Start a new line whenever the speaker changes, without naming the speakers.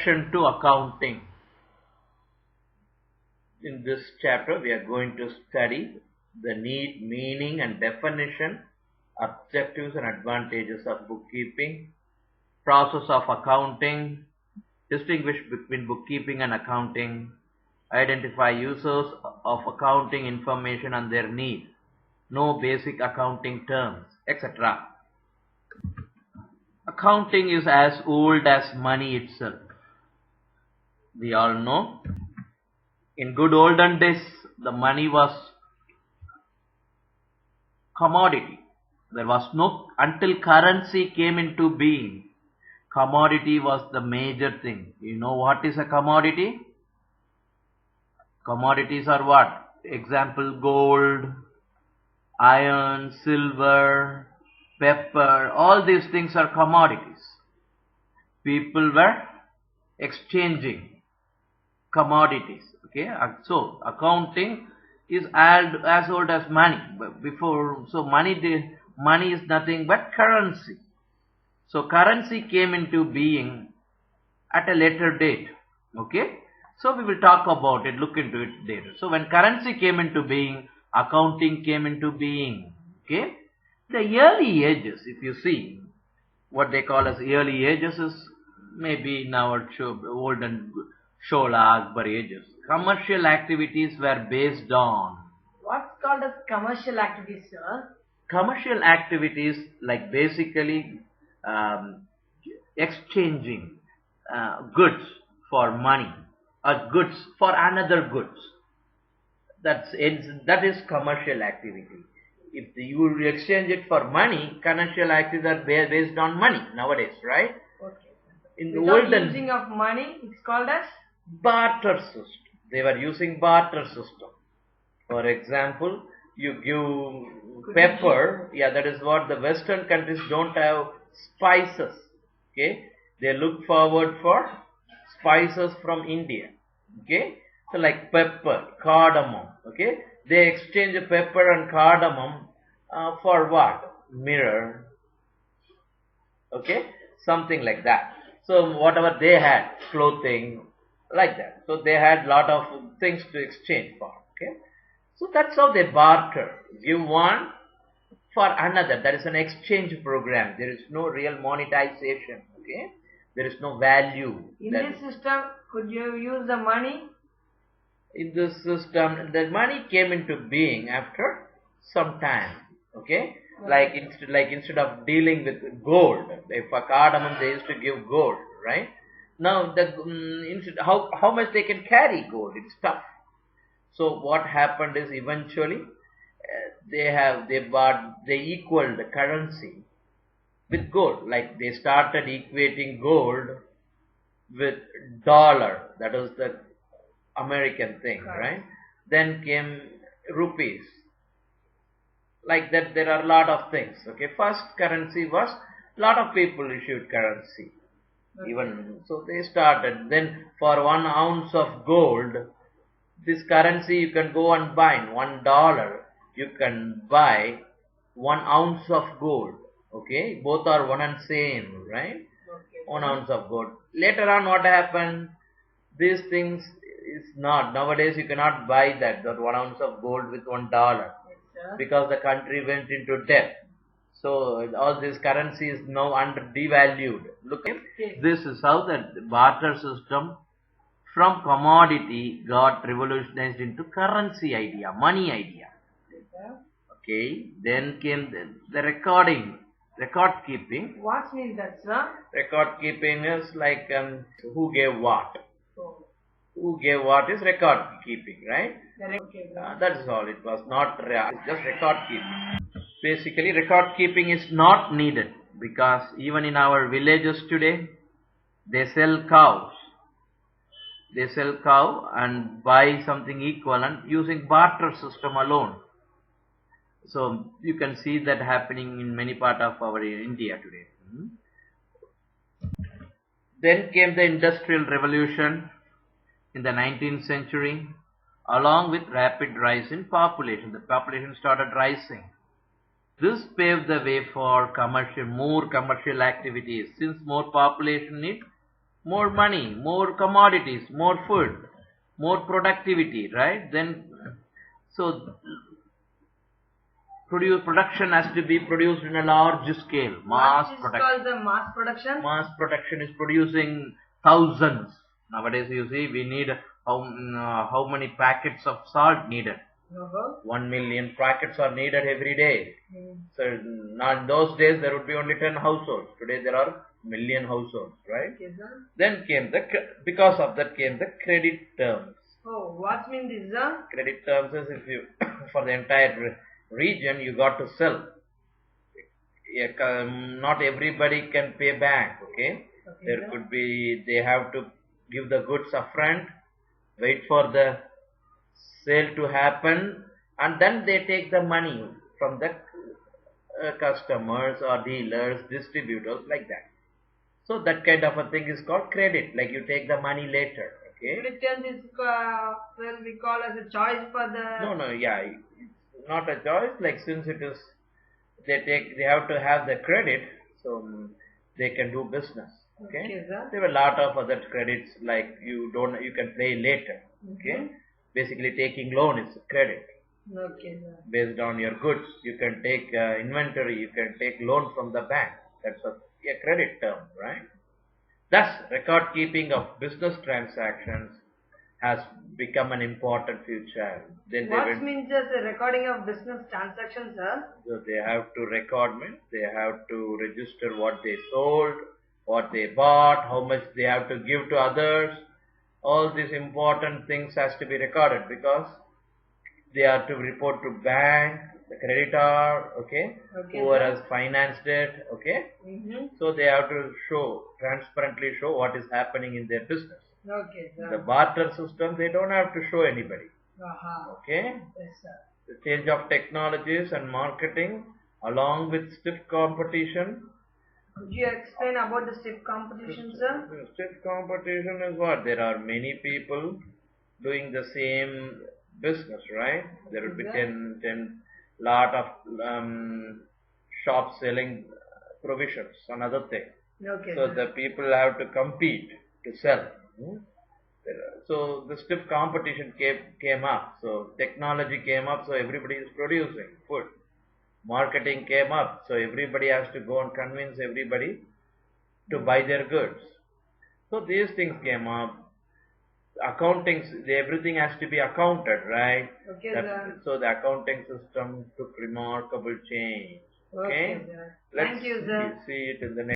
To accounting. In this chapter, we are going to study the need, meaning, and definition, objectives and advantages of bookkeeping, process of accounting, distinguish between bookkeeping and accounting, identify users of accounting information and their need, know basic accounting terms, etc. Accounting is as old as money itself. We all know. In good olden days, the money was commodity. There was no, until currency came into being, commodity was the major thing. You know what is a commodity? Commodities are what? Example, gold, iron, silver, pepper, all these things are commodities. People were exchanging commodities. Okay, so accounting is as old as money. But before, so money is nothing but currency. So currency came into being at a later date. Okay, so we will talk about it, look into it later. So when currency came into being, accounting came into being. Okay, the early ages, if you see, what they call as early ages is maybe in our olden Shola, Akbar ages. Commercial activities were based on.
What's called as commercial activities, sir?
Commercial activities like basically exchanging goods for money or goods for another goods. That is commercial activity. If you exchange it for money, commercial activities are based on money nowadays, right?
Okay.
In the
Without
olden
using of money, it's called as
barter system. They were using barter system. For example, you give pepper. Yeah, that is what the Western countries don't have spices. Okay, they look forward for spices from India. Okay, so like pepper, cardamom. Okay, they exchange pepper and cardamom for what? Mirror. Okay, something like that. So whatever they had, clothing, like that. So they had lot of things to exchange for. Okay, so that's how they barter. Give one for another. That is an exchange program. There is no real monetization. Okay, there is no value.
In this system, could you use the money?
In this system, the money came into being after some time. Okay, like instead of dealing with gold, if a cardamom they used to give gold, right? Now how much they can carry gold? It's tough. So what happened is eventually they equaled the currency with gold. Like they started equating gold with dollar. That was the American thing, right? Then came rupees. Like that, there are a lot of things. Okay, first currency was lot of people issued currency. Even so, they started. Then for 1 ounce of gold, this currency you can go and buy. $1, you can buy 1 ounce of gold. Okay, both are one and same, right?
Okay.
1 ounce of gold. Later on, what happened? These things is not. Nowadays, you cannot buy that 1 ounce of gold with $1 because the country went into debt. So all this currency is now devalued. Look, this is how the barter system from commodity got revolutionized into currency idea, money idea. Okay, then came the record keeping.
What means that, sir?
Record keeping is like who gave what. Who gave what is record keeping, right? That is all. It was not it's just record keeping. Basically, record keeping is not needed because even in our villages today, they sell cows. They sell cow and buy something equivalent using barter system alone. So you can see that happening in many parts of our India today. Then came the Industrial Revolution in the 19th century, along with rapid rise in population. The population started rising. This paved the way for more commercial activities. Since more population need, more money, more commodities, more food, more productivity, right? Then, so production has to be produced in a large scale, mass
What is
production.
called the mass production?
Mass production is producing thousands. Nowadays, you see, we need how many packets of salt needed?
Uh-huh.
1 million packets are needed every day.
Mm.
So now in those days there would be only 10 households. Today there are million households, right?
Okay, sir.
Then came because of that came the credit terms.
Oh, what means this, sir?
Credit terms is if you for the entire region you got to sell. Not everybody can pay back. Okay,
Okay,
there
sir.
could be they have to give the goods upfront, wait for the sale to happen, and then they take the money from the customers or dealers, distributors, like that. So that kind of a thing is called credit, like you take the money later. Okay.
Return is well, we call as a choice for the.
No, yeah, it's not a choice. Like since it is, they have to have the credit, so they can do business. Okay.
Okay, sir.
There were a lot of other credits like you can pay later. Okay. Basically, taking loan is credit.
Okay, sir.
Based on your goods, you can take inventory, you can take loan from the bank. That's a credit term, right? Thus, record keeping of business transactions has become an important feature. Then
What means just a recording of business transactions, sir?
so they have to record, they have to register what they sold, what they bought, how much they have to give to others. All these important things has to be recorded because they are to report to bank, the creditor, okay,
Okay,
whoever
sir.
has financed it, okay.
Mm-hmm.
So they have to transparently show what is happening in their business.
Okay,
The
sir.
barter system, they don't have to show anybody,
Uh-huh.
okay.
Yes, sir.
The change of technologies and marketing along with stiff competition.
Could you explain about the stiff competition, sir?
Stiff competition is what? There are many people doing the same business, right? There will be
Yeah.
10 lot of shops selling provisions, another thing.
Okay,
So
sir.
the people have to compete to sell. So the stiff competition came up. So technology came up, so everybody is producing food. Marketing came up, so everybody has to go and convince everybody to buy their goods. So these things came up. Accounting, everything has to be accounted, right?
Okay, sir.
So the accounting system took remarkable change. Okay,
Okay, sir.
let's
Thank you, sir.
see it in the next.